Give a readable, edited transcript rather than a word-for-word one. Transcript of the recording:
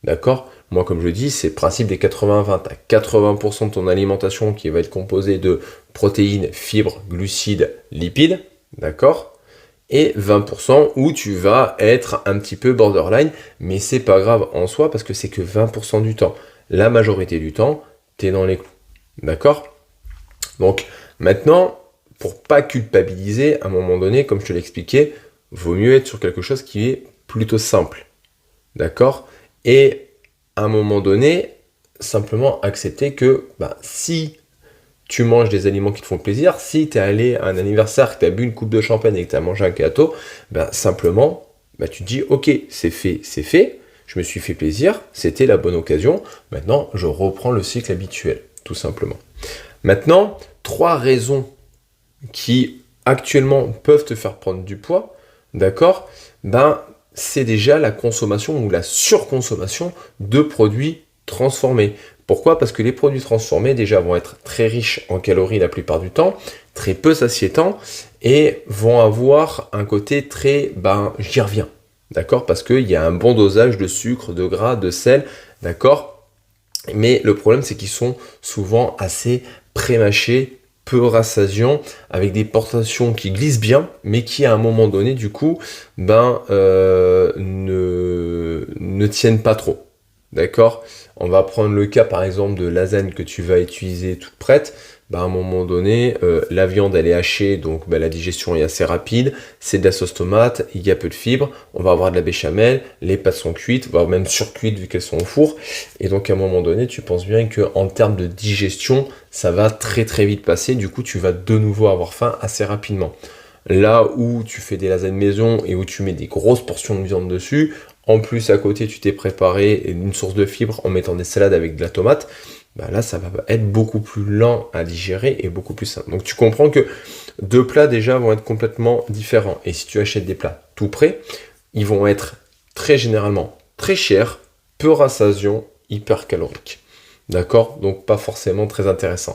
D'accord? Moi, comme je dis, c'est le principe des 80-20. Tu as 80% de ton alimentation qui va être composée de protéines, fibres, glucides, lipides. D'accord? Et 20% où tu vas être un petit peu borderline, mais c'est pas grave en soi parce que c'est que 20% du temps. La majorité du temps, tu es dans les clous. D'accord? Donc maintenant, pour pas culpabiliser, à un moment donné, comme je te l'expliquais, vaut mieux être sur quelque chose qui est plutôt simple. D'accord? Et à un moment donné, simplement accepter que si tu manges des aliments qui te font plaisir, si tu es allé à un anniversaire, que tu as bu une coupe de champagne et que tu as mangé un gâteau, simplement, tu te dis, ok, c'est fait, je me suis fait plaisir, c'était la bonne occasion, maintenant je reprends le cycle habituel, tout simplement. Maintenant, 3 raisons qui actuellement peuvent te faire prendre du poids, d'accord? C'est déjà la consommation ou la surconsommation de produits transformés. Pourquoi? Parce que les produits transformés déjà vont être très riches en calories la plupart du temps, très peu satiétants et vont avoir un côté très, j'y reviens, d'accord? Parce qu'il y a un bon dosage de sucre, de gras, de sel, d'accord? Mais le problème c'est qu'ils sont souvent assez prémâchés, peu rassasiants, avec des portions qui glissent bien, mais qui à un moment donné, du coup, ne tiennent pas trop. D'accord? On va prendre le cas par exemple de lasagne que tu vas utiliser toute prête. À un moment donné, la viande elle est hachée, donc la digestion est assez rapide. C'est de la sauce tomate, il y a peu de fibres. On va avoir de la béchamel, les pâtes sont cuites, voire même surcuites vu qu'elles sont au four. Et donc à un moment donné, tu penses bien qu'en termes de digestion, ça va très très vite passer. Du coup, tu vas de nouveau avoir faim assez rapidement. Là où tu fais des lasagnes maison et où tu mets des grosses portions de viande dessus, en plus à côté tu t'es préparé une source de fibres en mettant des salades avec de la tomate, là ça va être beaucoup plus lent à digérer et beaucoup plus simple. Donc tu comprends que 2 plats déjà vont être complètement différents. Et si tu achètes des plats tout prêts, ils vont être très généralement très chers, peu rassasiants, hyper caloriques. D'accord? Donc pas forcément très intéressant.